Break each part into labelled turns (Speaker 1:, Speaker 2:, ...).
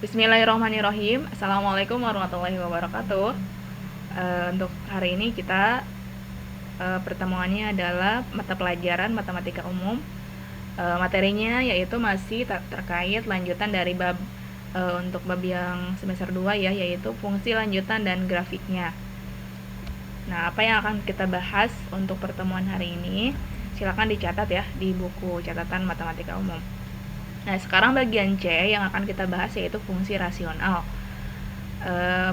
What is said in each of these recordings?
Speaker 1: Bismillahirrahmanirrahim. Assalamualaikum warahmatullahi wabarakatuh. Untuk hari ini kita pertemuannya adalah mata pelajaran matematika umum. Materinya yaitu masih terkait lanjutan dari bab untuk bab yang semester 2 ya, yaitu fungsi lanjutan dan grafiknya. Nah, apa yang akan kita bahas untuk pertemuan hari ini? Silakan dicatat ya di buku catatan matematika umum. Nah, sekarang bagian C yang akan kita bahas yaitu fungsi rasional.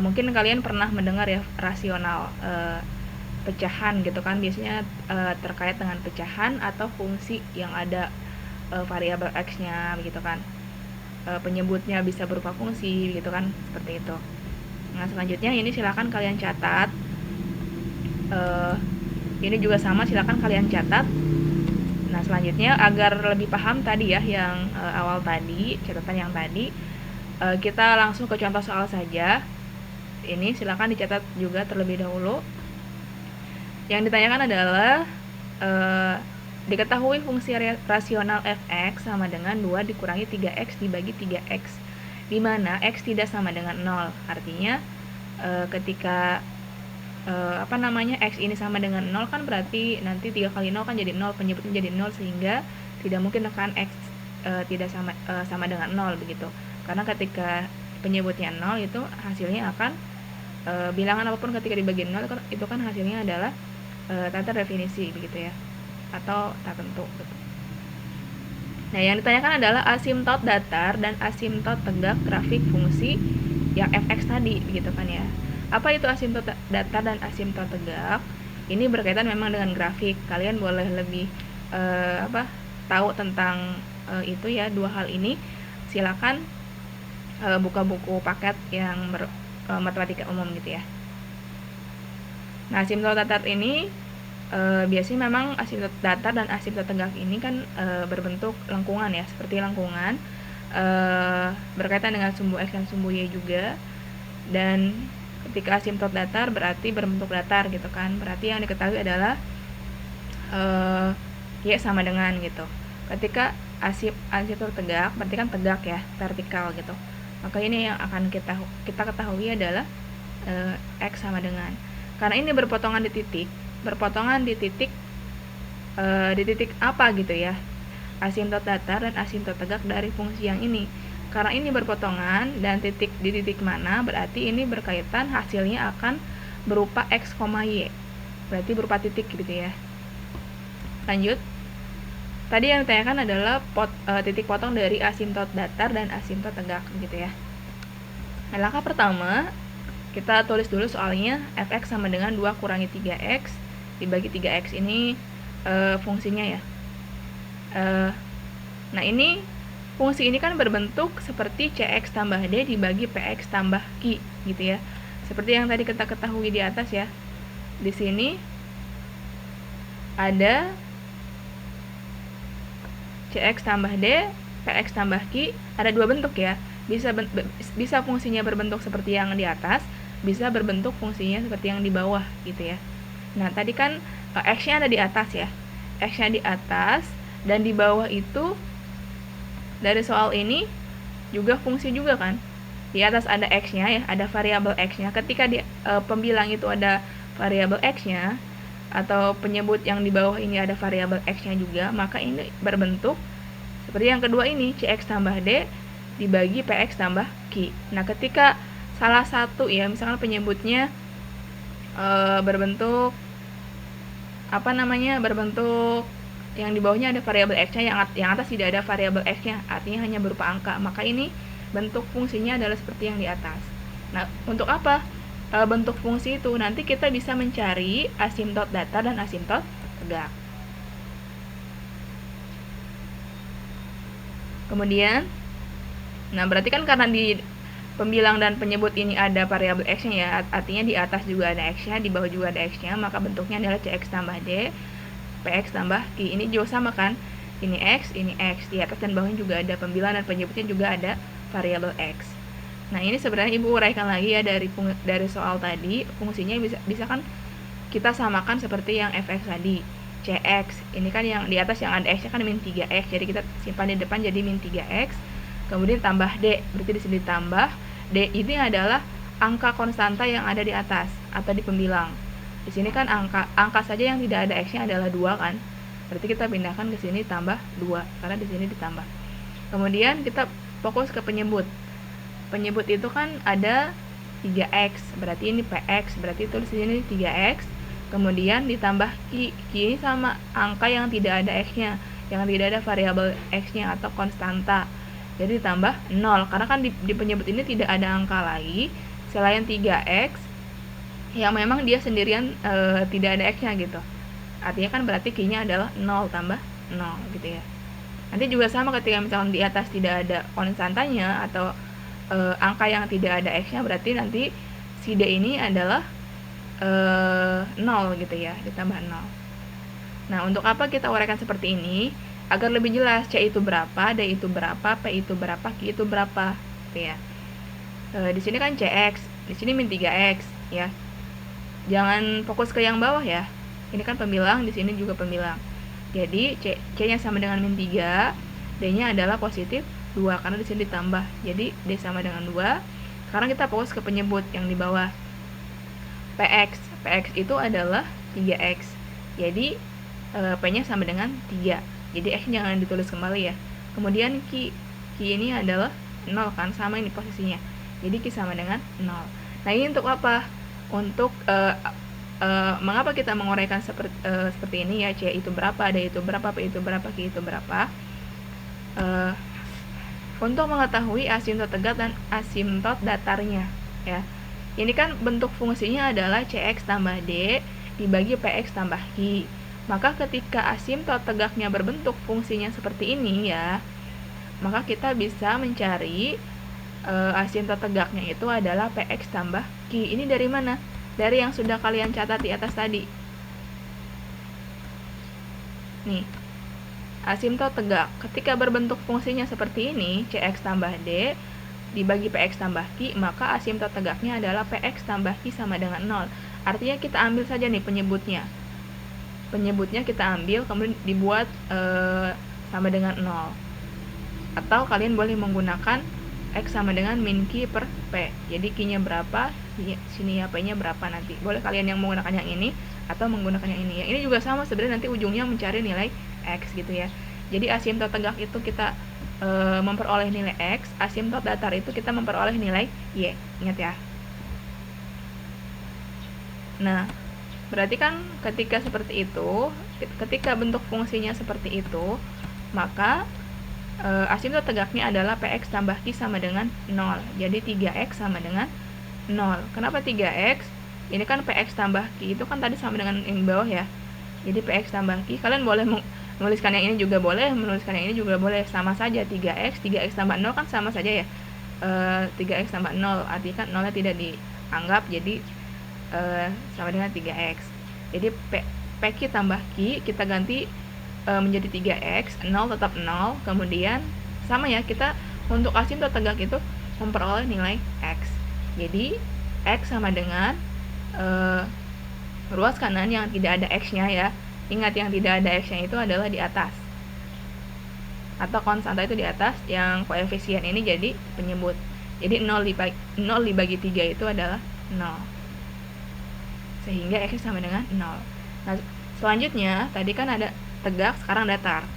Speaker 1: Mungkin kalian pernah mendengar ya rasional, pecahan gitu kan, biasanya terkait dengan pecahan atau fungsi yang ada variabel x-nya begitu kan. Penyebutnya bisa berupa fungsi gitu kan, seperti itu. Nah, selanjutnya ini silakan kalian catat. Ini juga sama, silakan kalian catat. Nah, selanjutnya agar lebih paham tadi ya yang awal tadi, catatan yang tadi, kita langsung ke contoh soal saja. Ini silakan dicatat juga terlebih dahulu. Yang ditanyakan adalah diketahui fungsi rasional f(x) sama dengan 2 dikurangi 3x dibagi 3x, di mana x tidak sama dengan 0. Artinya ketika x ini sama dengan 0 kan berarti nanti 3 kali 0 kan jadi 0, penyebutnya jadi 0, sehingga tidak mungkin kan x tidak sama dengan 0 begitu. Karena ketika penyebutnya 0 itu hasilnya akan bilangan apapun ketika dibagi 0 itu kan hasilnya adalah tak terdefinisi begitu ya, atau tak tentu gitu. Nah, yang ditanyakan adalah asimtot datar dan asimtot tegak grafik fungsi yang fx tadi begitu kan ya. Apa itu asimtot datar dan asimtot tegak? Ini berkaitan memang dengan grafik. Kalian boleh lebih tahu tentang itu ya, dua hal ini. Silakan buka buku paket yang matematika umum gitu ya. Nah, asimtot datar ini biasanya memang asimtot datar dan asimtot tegak ini kan berbentuk lengkungan ya, seperti lengkungan, berkaitan dengan sumbu x dan sumbu y juga. Dan ketika asimtot datar berarti berbentuk datar gitu kan, berarti yang diketahui adalah y sama dengan gitu. Ketika asimtot tegak berarti kan tegak ya, vertikal gitu. Maka ini yang akan kita ketahui adalah x sama dengan, karena ini berpotongan di titik di titik apa gitu ya, asimtot datar dan asimtot tegak dari fungsi yang ini. Karena ini berpotongan dan di titik mana, berarti ini berkaitan hasilnya akan berupa x, y, berarti berupa titik gitu ya. Lanjut, tadi yang ditanyakan adalah titik potong dari asimtot datar dan asimtot tegak gitu ya. Nah, langkah pertama kita tulis dulu soalnya, fx sama dengan 2 kurangi 3x dibagi 3x ini fungsinya ya. Nah, ini fungsi ini kan berbentuk seperti cx tambah d dibagi px tambah q gitu ya. Seperti yang tadi kita ketahui di atas ya. Di sini ada cx tambah d, px tambah q, ada dua bentuk ya. Bisa fungsinya berbentuk seperti yang di atas, bisa berbentuk fungsinya seperti yang di bawah gitu ya. Nah, tadi kan x-nya ada di atas ya. X-nya di atas, dan di bawah itu dari soal ini juga fungsi juga kan. Di atas ada x-nya ya, ada variabel x-nya. Ketika di pembilang itu ada variabel x-nya, atau penyebut yang di bawah ini ada variabel x-nya juga, maka ini berbentuk seperti yang kedua ini, cx tambah d dibagi px tambah q. Nah, ketika salah satu ya, misalkan penyebutnya berbentuk berbentuk yang di bawahnya ada variabel x-nya, yang atas tidak ada variabel x-nya, artinya hanya berupa angka, maka ini bentuk fungsinya adalah seperti yang di atas. Nah, untuk apa bentuk fungsi itu? Nanti kita bisa mencari asimtot datar dan asimtot tegak. Kemudian, nah berarti kan karena di pembilang dan penyebut ini ada variabel x-nya ya, artinya di atas juga ada x-nya, di bawah juga ada x-nya, maka bentuknya adalah cx tambah d, px tambah q. Ini juga sama kan, ini x, di atas dan bawahnya juga ada pembilang dan penyebutnya juga ada variabel x. Nah, ini sebenarnya ibu uraikan lagi ya dari soal tadi, fungsinya bisa kan kita samakan seperti yang fx tadi, cx. Ini kan yang di atas yang ada x-nya kan min 3x, jadi kita simpan di depan jadi min 3x. kemudian tambah D, berarti di sini ditambah D ini adalah angka konstanta yang ada di atas atau di pembilang. Di sini kan angka saja yang tidak ada X-nya adalah 2 kan. Berarti kita pindahkan ke sini tambah 2 karena di sini ditambah. Kemudian kita fokus ke penyebut. Penyebut itu kan ada 3X, berarti ini PX, berarti tulis di sini 3X. Kemudian ditambah Q. Q ini sama angka yang tidak ada X-nya, yang tidak ada variabel X-nya atau konstanta. Jadi ditambah 0, karena kan di penyebut ini tidak ada angka lagi selain 3X yang memang dia sendirian tidak ada X-nya gitu. Artinya kan berarti Q-nya adalah 0 tambah 0 gitu ya. Nanti juga sama ketika misalnya di atas tidak ada konstantanya atau angka yang tidak ada X-nya, berarti nanti si D ini adalah 0 gitu ya, ditambah 0. Nah, untuk apa kita uraikan seperti ini? Agar lebih jelas C itu berapa, D itu berapa, P itu berapa, Q itu berapa gitu ya. Di sini kan CX, di sini min 3X ya. Jangan fokus ke yang bawah ya. Ini kan pembilang, di sini juga pembilang. Jadi C-nya sama dengan min 3, D-nya adalah positif 2 karena di sini ditambah. Jadi D sama dengan 2. Sekarang kita fokus ke penyebut yang di bawah. PX. PX itu adalah 3X. Jadi P-nya sama dengan 3. Jadi X jangan ditulis kembali ya. Kemudian Q. Q ini adalah 0 kan, sama ini posisinya. Jadi Q sama dengan 0. Nah, ini untuk apa? Untuk mengapa kita menguraikan seperti ini ya, C itu berapa, D itu berapa, P itu berapa, Q itu berapa. Untuk mengetahui asimtot tegak dan asimtot datarnya ya. Ini kan bentuk fungsinya adalah CX tambah D dibagi PX tambah Q. Maka ketika asimtot tegaknya berbentuk fungsinya seperti ini ya, maka kita bisa mencari asimtot tegaknya itu adalah PX tambah Q. Ini dari mana? Dari yang sudah kalian catat di atas tadi. Nih, asimtot tegak ketika berbentuk fungsinya seperti ini, CX tambah D dibagi PX tambah Q, maka asimtot tegaknya adalah PX tambah Q sama dengan 0. Artinya kita ambil saja nih penyebutnya. Penyebutnya kita ambil, kemudian dibuat sama dengan 0. Atau kalian boleh menggunakan X sama dengan min Q per P. Jadi Q-nya berapa, sini ya P-nya berapa nanti. Boleh kalian yang menggunakan yang ini atau menggunakan yang ini. Yang ini juga sama sebenarnya, nanti ujungnya mencari nilai X gitu ya. Jadi asimtot tegak itu kita memperoleh nilai X, asimtot datar itu kita memperoleh nilai Y. Ingat ya. Nah, berarti kan ketika seperti itu, ketika bentuk fungsinya seperti itu, maka asimtot tegaknya adalah PX tambah Q sama dengan 0. Jadi 3X sama dengan 0. Kenapa 3X? Ini kan PX tambah Q itu kan tadi sama dengan yang bawah ya. Jadi PX tambah Q, kalian boleh menuliskan yang ini juga boleh, menuliskan yang ini juga boleh, sama saja 3X tambah 0 kan sama saja ya. 3X tambah 0, artinya kan 0-nya tidak dianggap, jadi sama dengan 3X. Jadi PQ tambah Q kita ganti menjadi 3X, 0 tetap 0, kemudian sama ya, kita untuk asimtot tegak itu memperoleh nilai X. Jadi X sama dengan ruas kanan yang tidak ada X-nya ya. Ingat, yang tidak ada X-nya itu adalah di atas, atau konstanta itu di atas, yang koefisien ini jadi penyebut. Jadi 0 dibagi 3 itu adalah 0. Sehingga X sama dengan 0. Nah, selanjutnya tadi kan ada tegak, sekarang datar.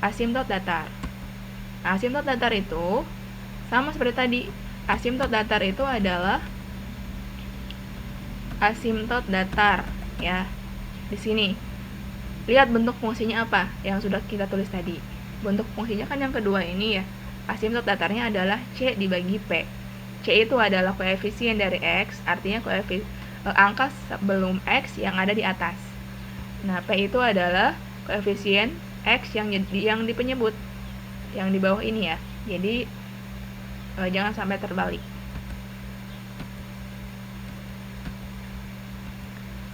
Speaker 1: Asimtot datar. Nah, asimtot datar itu sama seperti tadi. Asimtot datar itu adalah asimtot datar ya. Di sini lihat bentuk fungsinya apa yang sudah kita tulis tadi. Bentuk fungsinya kan yang kedua ini ya. Asimtot datarnya adalah C dibagi P. C itu adalah koefisien dari X, artinya angka sebelum X yang ada di atas. Nah, P itu adalah koefisien X yang di penyebut, yang di bawah ini ya. Jadi jangan sampai terbalik.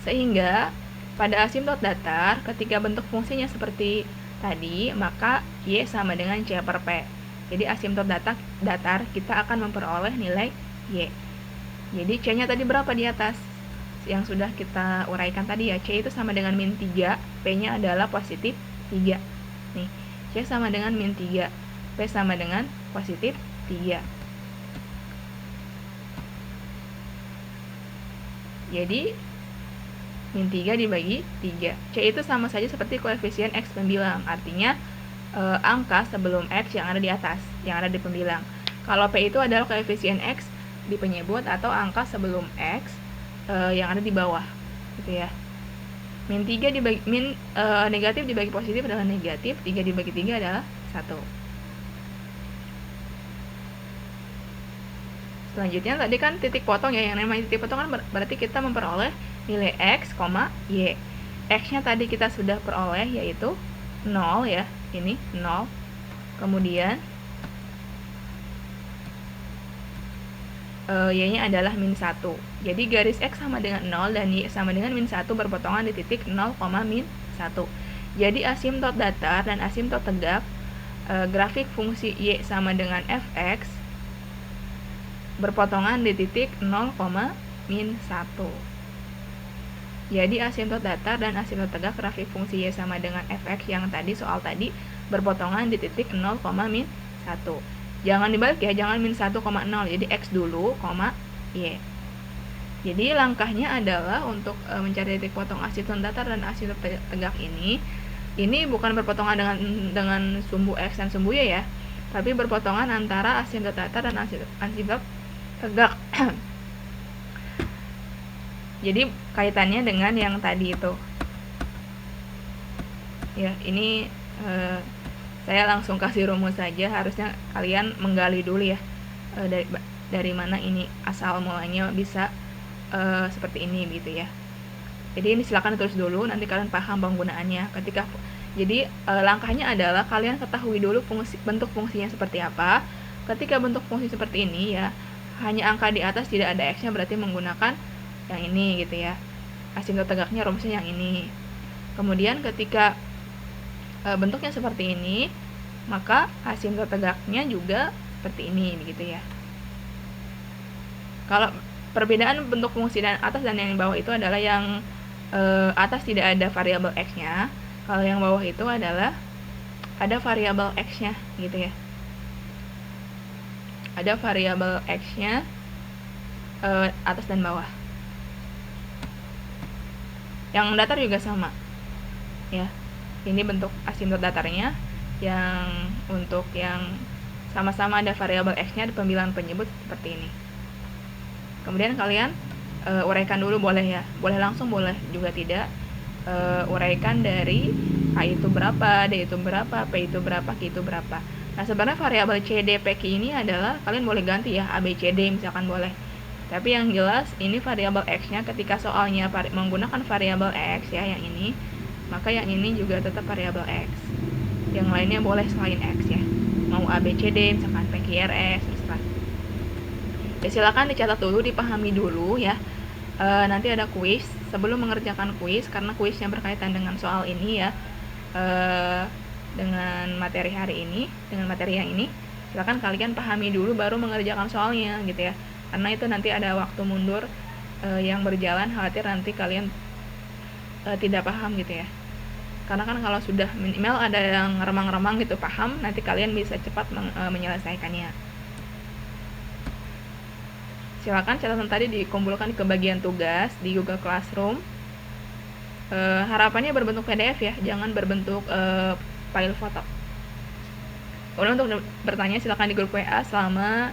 Speaker 1: Sehingga pada asimtot datar, ketika bentuk fungsinya seperti tadi, maka Y sama dengan C per P. Jadi asimtot datar kita akan memperoleh nilai Y. Jadi C-nya tadi berapa di atas? Yang sudah kita uraikan tadi ya, C itu sama dengan min 3, P-nya adalah positif 3. Nih, C sama dengan min 3, P sama dengan positif 3. Jadi min 3 dibagi 3. C itu sama saja seperti koefisien X pembilang, artinya angka sebelum X yang ada di atas, yang ada di pembilang. Kalau P itu adalah koefisien X di penyebut atau angka sebelum X yang ada di bawah, gitu ya. Min 3 dibagi negatif dibagi positif adalah negatif, 3 dibagi 3 adalah 1. Selanjutnya tadi kan titik potong ya, yang namanya titik potong kan berarti kita memperoleh nilai X, Y. X-nya tadi kita sudah peroleh yaitu 0 ya, ini 0. Kemudian Y-nya adalah min 1. Jadi garis X sama dengan 0 dan Y sama dengan min 1 berpotongan di titik 0, min 1. Jadi asimtot datar dan asimtot tegak grafik fungsi Y sama dengan fx berpotongan di titik 0, min 1. Jadi asimtot datar dan asimtot tegak grafik fungsi Y sama dengan fx yang tadi soal tadi berpotongan di titik 0, min 1. Jangan dibalik ya, jangan min 1, 0. Jadi x dulu, Y. Jadi langkahnya adalah untuk mencari titik potong asimtot datar dan asimtot tegak ini bukan berpotongan dengan sumbu x dan sumbu y ya, tapi berpotongan antara asimtot datar dan asimtot tegak. Jadi kaitannya dengan yang tadi itu. Ya, ini saya langsung kasih rumus saja, harusnya kalian menggali dulu ya dari mana ini asal mulanya bisa seperti ini gitu ya. Jadi ini silakan tulis dulu, nanti kalian paham penggunaannya. Jadi langkahnya adalah kalian ketahui dulu bentuk fungsinya seperti apa. Ketika bentuk fungsi seperti ini ya, hanya angka di atas tidak ada x-nya, berarti menggunakan yang ini gitu ya. Asimtot tegaknya rumusnya yang ini. Kemudian ketika bentuknya seperti ini, maka asimtot tegaknya juga seperti ini begitu ya. Kalau perbedaan bentuk fungsi dan atas dan yang bawah itu adalah yang atas tidak ada variabel x-nya, kalau yang bawah itu adalah ada variabel x-nya gitu ya. Ada variabel x-nya atas dan bawah. Yang datar juga sama ya. Ini bentuk asimtot datarnya, yang untuk yang sama-sama ada variabel x-nya di pembilangan penyebut seperti ini. Kemudian kalian uraikan dulu, boleh ya, boleh langsung, boleh juga tidak. Uraikan dari A itu berapa, D itu berapa, P itu berapa, Q itu berapa. Nah sebenarnya variabel C, D, P, Q ini adalah kalian boleh ganti ya, A, B, C, D misalkan boleh. Tapi yang jelas ini variabel x-nya ketika soalnya menggunakan variabel x ya, yang ini, maka yang ini juga tetap variabel x. Yang lainnya boleh selain x ya, mau A, B, C, D misalkan P, Q, R, S terserah. Ya silakan dicatat dulu, dipahami dulu ya. Nanti ada kuis sebelum mengerjakan kuis, karena kuisnya berkaitan dengan soal ini ya, dengan materi hari ini, dengan materi yang ini. Silakan kalian pahami dulu baru mengerjakan soalnya gitu ya, karena itu nanti ada waktu mundur yang berjalan, khawatir nanti kalian tidak paham gitu ya. Karena kan kalau sudah minimal ada yang remang-remang gitu paham, nanti kalian bisa cepat menyelesaikannya. Silakan catatan tadi dikumpulkan ke bagian tugas di Google Classroom. Harapannya berbentuk PDF ya, jangan berbentuk file foto. Kemudian untuk bertanya silakan di grup WA selama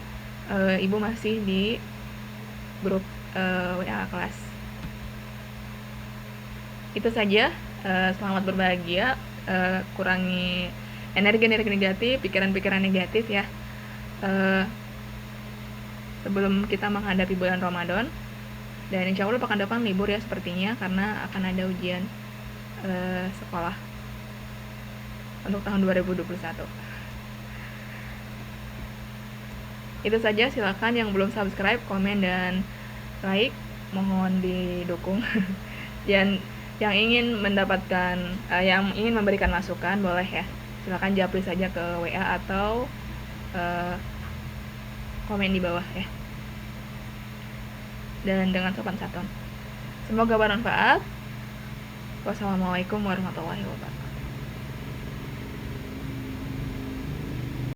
Speaker 1: Ibu masih di grup WA kelas. Itu saja. Selamat berbahagia, kurangi energi-energi negatif, pikiran-pikiran negatif ya. Sebelum kita menghadapi bulan Ramadan, dan insya Allah pekan depan libur ya sepertinya, karena akan ada ujian sekolah untuk tahun 2021. Itu saja, silakan yang belum subscribe, komen, dan like mohon didukung. Dan yang ingin mendapatkan yang ingin memberikan masukan boleh ya, silakan japri saja ke WA atau komen di bawah ya, dan dengan sopan santun. Semoga bermanfaat. Wassalamualaikum warahmatullahi wabarakatuh.